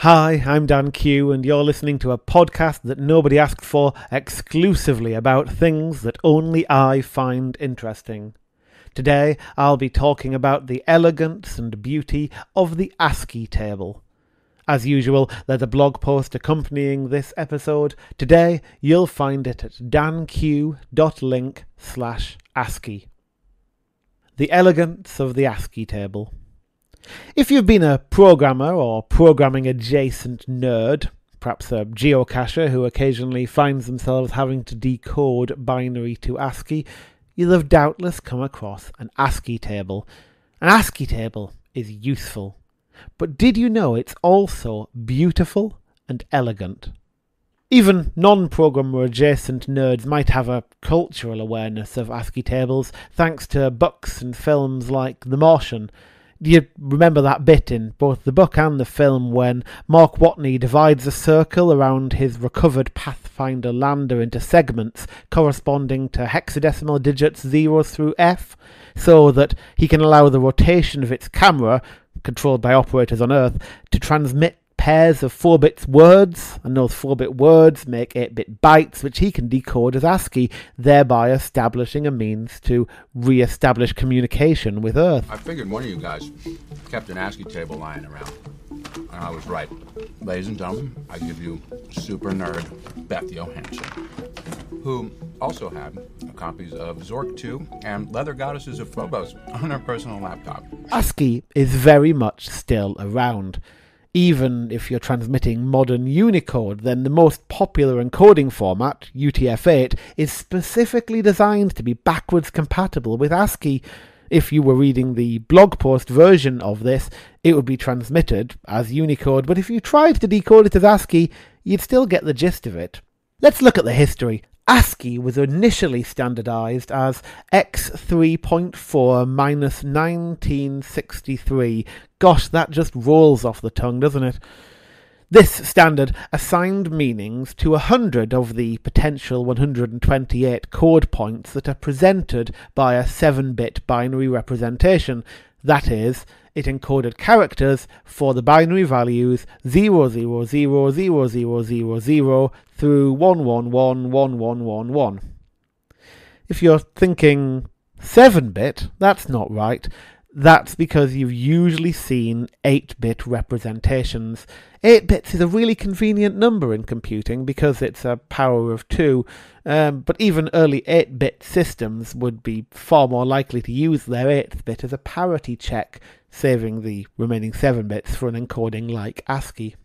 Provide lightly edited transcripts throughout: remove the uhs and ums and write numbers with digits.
Hi, I'm Dan Q, and you're listening to a podcast that nobody asked for, exclusively about things that only I find interesting. Today, I'll be talking about the elegance and beauty of the ASCII table. As usual, there's a blog post accompanying this episode. Today, you'll find it at danq.link/ASCII. The elegance of the ASCII table. If you've been a programmer or programming-adjacent nerd, perhaps a geocacher who occasionally finds themselves having to decode binary to ASCII, you'll have doubtless come across an ASCII table. An ASCII table is useful, but did you know it's also beautiful and elegant? Even non-programmer-adjacent nerds might have a cultural awareness of ASCII tables thanks to books and films like The Martian. Do you remember that bit in both the book and the film when Mark Watney divides a circle around his recovered Pathfinder lander into segments corresponding to hexadecimal digits 0 through F, so that he can allow the rotation of its camera, controlled by operators on Earth, to transmit pairs of 4-bit words, and those 4-bit words make 8-bit bytes, which he can decode as ASCII, thereby establishing a means to re-establish communication with Earth. I figured one of you guys kept an ASCII table lying around, and I was right. Ladies and gentlemen, I give you super nerd Beth Johansson, who also had copies of Zork 2 and Leather Goddesses of Phobos on her personal laptop. ASCII is very much still around. Even if you're transmitting modern Unicode, then the most popular encoding format, UTF-8, is specifically designed to be backwards compatible with ASCII. If you were reading the blog post version of this, it would be transmitted as Unicode, but if you tried to decode it as ASCII, you'd still get the gist of it. Let's look at the history. ASCII was initially standardized as X3.4-1963. Gosh, that just rolls off the tongue, doesn't it? This standard assigned meanings to 100 of the potential 128 code points that are presented by a 7-bit binary representation. That is, it encoded characters for the binary values 0000000 through 1111111. If you're thinking 7-bit, that's not right. That's because you've usually seen 8-bit representations. 8 bits is a really convenient number in computing because it's a power of 2, but even early 8-bit systems would be far more likely to use their 8th bit as a parity check, saving the remaining 7 bits for an encoding like ASCII.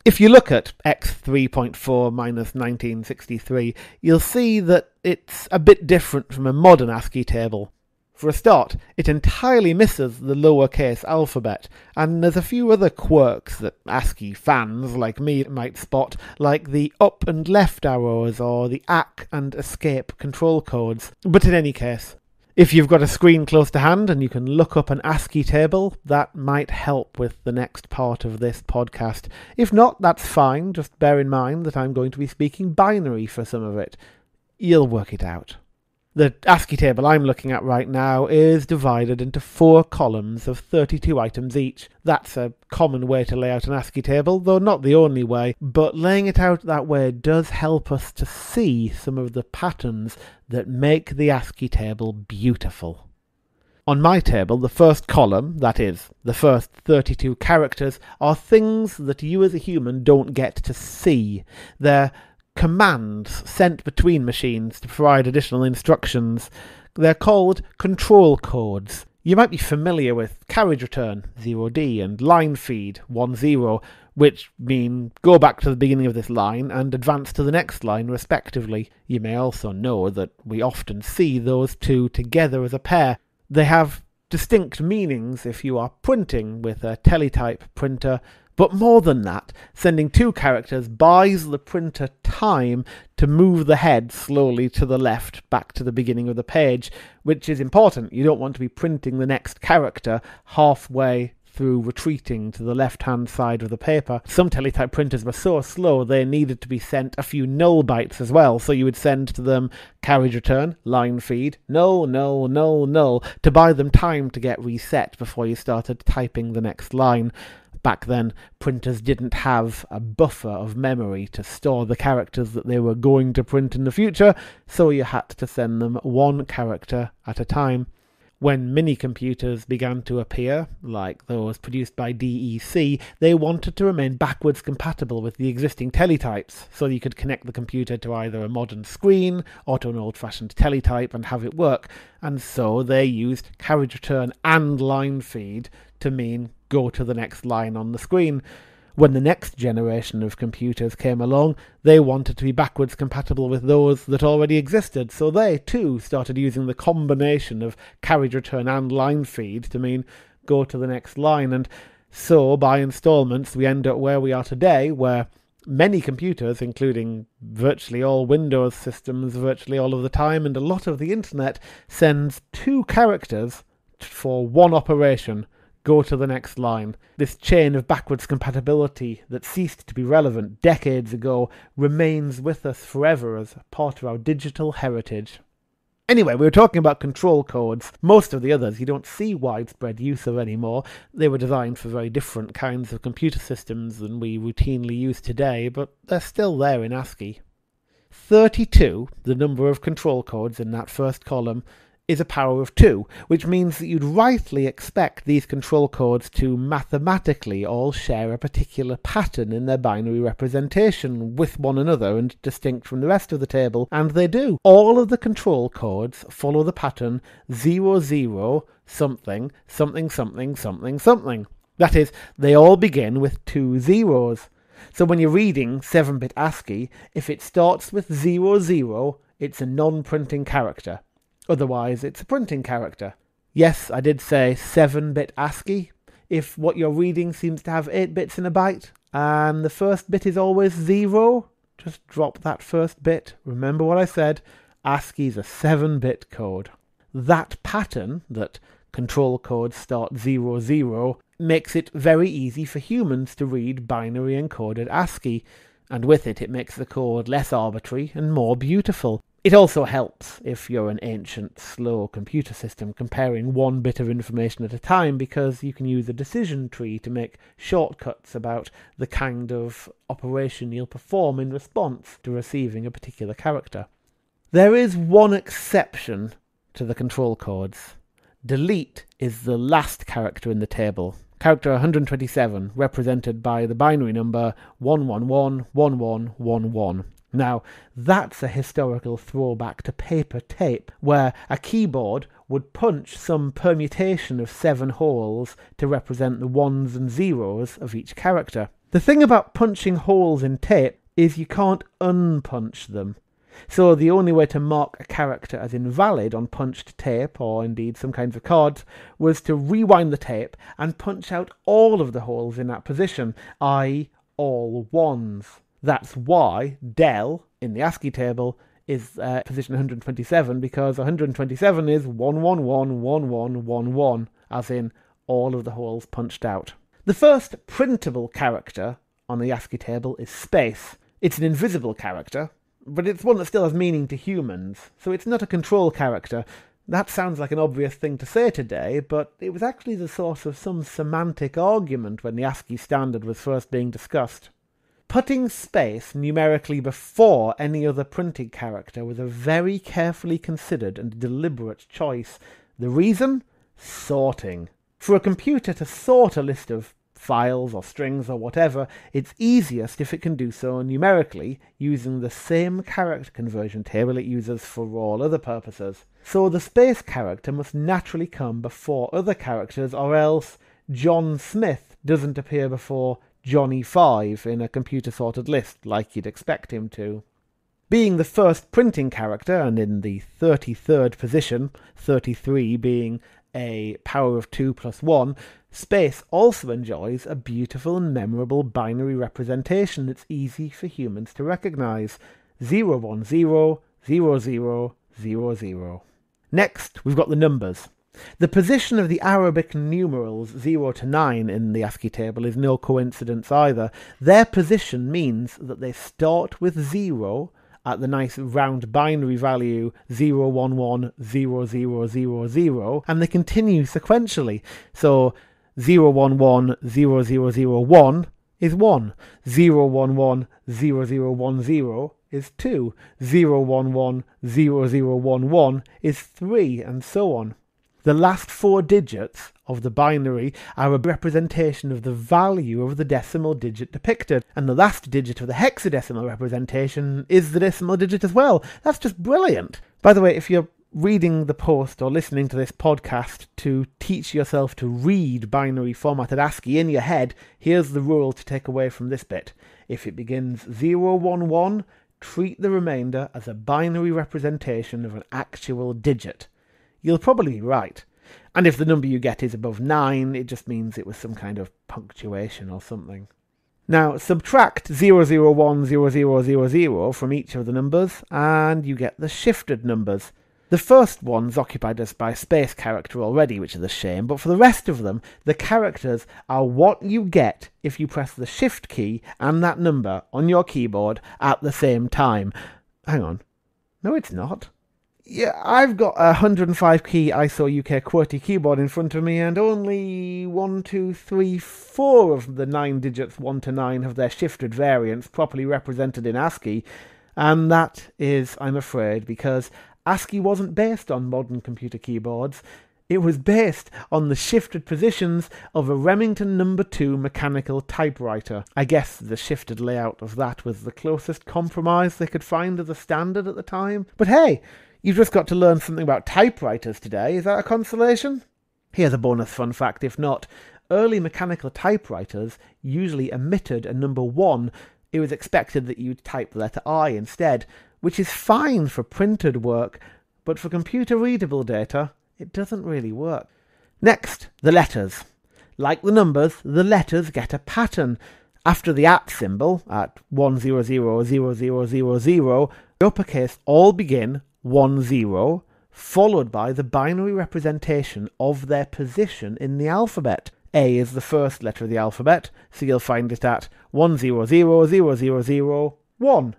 If you look at X3.4-1963, you'll see that it's a bit different from a modern ASCII table. For a start, it entirely misses the lowercase alphabet, and there's a few other quirks that ASCII fans like me might spot, like the up and left arrows or the ACK and escape control codes. But in any case, if you've got a screen close to hand and you can look up an ASCII table, that might help with the next part of this podcast. If not, that's fine. Just bear in mind that I'm going to be speaking binary for some of it. You'll work it out. The ASCII table I'm looking at right now is divided into 4 columns of 32 items each. That's a common way to lay out an ASCII table, though not the only way, but laying it out that way does help us to see some of the patterns that make the ASCII table beautiful. On my table, the first column, that is, the first 32 characters, are things that you as a human don't get to see. They're commands sent between machines to provide additional instructions. They're called control codes. You might be familiar with carriage return, 0D, and line feed, 10, which mean go back to the beginning of this line and advance to the next line, respectively. You may also know that we often see those two together as a pair. They have distinct meanings if you are printing with a teletype printer, but more than that, sending 2 characters buys the printer time to move the head slowly to the left back to the beginning of the page, which is important. You don't want to be printing the next character halfway through retreating to the left-hand side of the paper. Some teletype printers were so slow they needed to be sent a few null bytes as well, so you would send to them carriage return, line feed, null, null, null, null, to buy them time to get reset before you started typing the next line. Back then, printers didn't have a buffer of memory to store the characters that they were going to print in the future, so you had to send them one character at a time. When mini-computers began to appear, like those produced by DEC, they wanted to remain backwards compatible with the existing teletypes, so you could connect the computer to either a modern screen or to an old-fashioned teletype and have it work, and so they used carriage return and line feed to mean go to the next line on the screen. When the next generation of computers came along, they wanted to be backwards compatible with those that already existed, so they too started using the combination of carriage return and line feed to mean go to the next line, and so by installments we end up where we are today, where many computers, including virtually all Windows systems virtually all of the time, and a lot of the internet, sends 2 characters for one operation: go to the next line. This chain of backwards compatibility that ceased to be relevant decades ago remains with us forever as part of our digital heritage. Anyway, we were talking about control codes. Most of the others you don't see widespread use of anymore. They were designed for very different kinds of computer systems than we routinely use today, but they're still there in ASCII. 32, the number of control codes in that first column, is a power of 2, which means that you'd rightly expect these control codes to mathematically all share a particular pattern in their binary representation with one another and distinct from the rest of the table, and they do. All of the control codes follow the pattern 00 something something something something something. That is, they all begin with 2 zeros. So when you're reading 7-bit ASCII, if it starts with 00, it's a non-printing character. Otherwise, it's a printing character. Yes, I did say 7-bit ASCII. If what you're reading seems to have 8 bits in a byte, and the first bit is always 0, just drop that first bit. Remember what I said, ASCII's a 7-bit code. That pattern, that control codes start 00, makes it very easy for humans to read binary encoded ASCII, and with it, it makes the code less arbitrary and more beautiful. It also helps if you're an ancient, slow computer system comparing one bit of information at a time, because you can use a decision tree to make shortcuts about the kind of operation you'll perform in response to receiving a particular character. There is one exception to the control codes. Delete is the last character in the table. Character 127, represented by the binary number 1111111. Now, that's a historical throwback to paper tape, where a keyboard would punch some permutation of 7 holes to represent the 1s and 0s of each character. The thing about punching holes in tape is you can't unpunch them. So the only way to mark a character as invalid on punched tape, or indeed some kinds of cards, was to rewind the tape and punch out all of the holes in that position, i.e. all 1s. That's why del in the ASCII table is position 127, because 127 is 1111111, as in all of the holes punched out. The first printable character on the ASCII table is space. It's an invisible character, but it's one that still has meaning to humans, so it's not a control character. That sounds like an obvious thing to say today, but it was actually the source of some semantic argument when the ASCII standard was first being discussed. Putting space numerically before any other printed character was a very carefully considered and deliberate choice. The reason? Sorting. For a computer to sort a list of files or strings or whatever, it's easiest if it can do so numerically using the same character conversion table it uses for all other purposes. So the space character must naturally come before other characters, or else John Smith doesn't appear before Johnny 5 in a computer-sorted list like you'd expect him to. Being the first printing character, and in the 33rd position, 33 being a power of 2 plus 1, space also enjoys a beautiful and memorable binary representation that's easy for humans to recognise. 010, 0000. Next, we've got the numbers. The position of the Arabic numerals 0 to 9 in the ASCII table is no coincidence either. Their position means that they start with 0 at the nice round binary value 0110000, and they continue sequentially. So 0110001 is 1. 0110010 is 2. 0110011 is 3, and so on. The last 4 digits of the binary are a representation of the value of the decimal digit depicted, and the last digit of the hexadecimal representation is the decimal digit as well. That's just brilliant. By the way, if you're reading the post or listening to this podcast to teach yourself to read binary formatted ASCII in your head, here's the rule to take away from this bit. If it begins 011, treat the remainder as a binary representation of an actual digit. You'll probably be right. And if the number you get is above 9, it just means it was some kind of punctuation or something. Now, subtract 0010000 from each of the numbers, and you get the shifted numbers. The first one's occupied just by a space character already, which is a shame, but for the rest of them, the characters are what you get if you press the shift key and that number on your keyboard at the same time. Hang on. No, it's not. Yeah, I've got a 105 key ISO UK QWERTY keyboard in front of me, and only 1, 2, 3, 4 of the 9 digits 1 to 9 have their shifted variants properly represented in ASCII, and that is, I'm afraid, because ASCII wasn't based on modern computer keyboards. It was based on the shifted positions of a Remington No. 2 mechanical typewriter. I guess the shifted layout of that was the closest compromise they could find as a standard at the time. But hey, you've just got to learn something about typewriters today. Is that a consolation? Here's a bonus fun fact, if not. Early mechanical typewriters usually omitted a number 1. It was expected that you'd type the letter I instead, which is fine for printed work, but for computer-readable data, it doesn't really work. Next, the letters. Like the numbers, the letters get a pattern. After the @ symbol, at 1000000, the uppercase all begin 10, followed by the binary representation of their position in the alphabet. A is the first letter of the alphabet, so you'll find it at 1000001.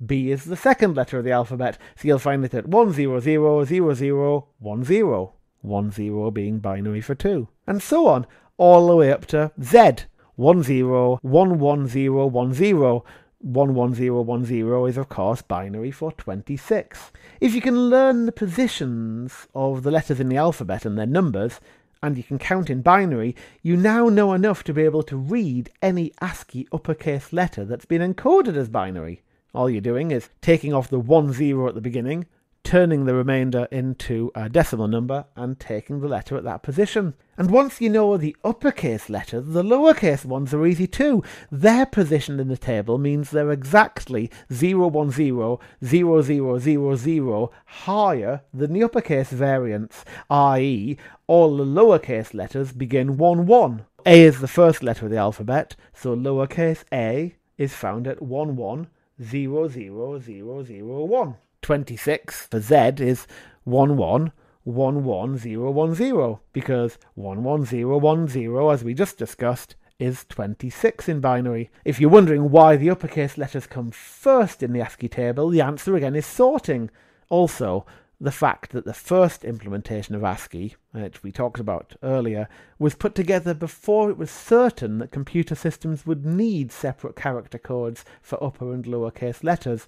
B is the second letter of the alphabet, so you'll find it at 1000010, 10 being binary for 2, and so on, all the way up to Z, 1011010. 11010 is of course binary for 26. If you can learn the positions of the letters in the alphabet and their numbers, and you can count in binary, you now know enough to be able to read any ASCII uppercase letter that's been encoded as binary. All you're doing is taking off the 10 at the beginning, turning the remainder into a decimal number, and taking the letter at that position. And once you know the uppercase letters, the lowercase ones are easy too. Their position in the table means they're exactly 0100000 higher than the uppercase variants, i.e. all the lowercase letters begin 11. A is the first letter of the alphabet, so lowercase a is found at 1100001. 26 for Z is 1111010, because 11010, as we just discussed, is 26 in binary. If you're wondering why the uppercase letters come first in the ASCII table, the answer again is sorting. Also, the fact that the first implementation of ASCII, which we talked about earlier, was put together before it was certain that computer systems would need separate character codes for upper and lowercase letters.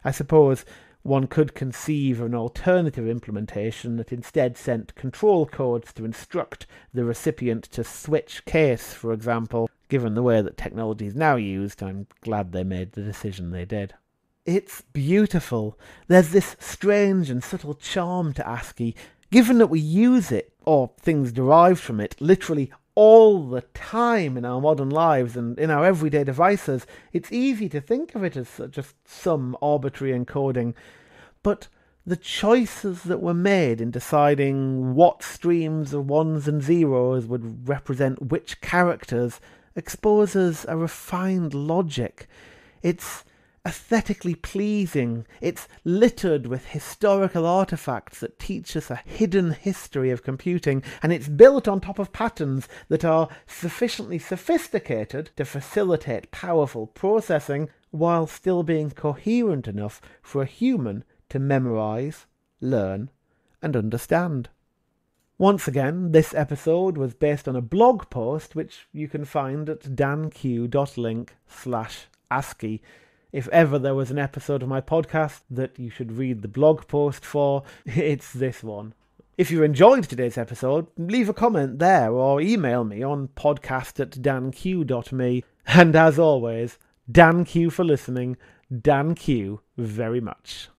I suppose one could conceive of an alternative implementation that instead sent control codes to instruct the recipient to switch case, for example. Given the way that technology is now used, I'm glad they made the decision they did. It's beautiful. There's this strange and subtle charm to ASCII, given that we use it, or things derived from it, literally all the time in our modern lives and in our everyday devices. It's easy to think of it as just some arbitrary encoding, but the choices that were made in deciding what streams of ones and zeros would represent which characters exposes a refined logic. It's aesthetically pleasing. It's littered with historical artifacts that teach us a hidden history of computing, and it's built on top of patterns that are sufficiently sophisticated to facilitate powerful processing while still being coherent enough for a human to memorize, learn, and understand. Once again, this episode was based on a blog post which you can find at danq.link/ASCII. If ever there was an episode of my podcast that you should read the blog post for, it's this one. If you enjoyed today's episode, leave a comment there or email me on podcast@danq.me. And as always, Dan Q for listening, Dan Q very much.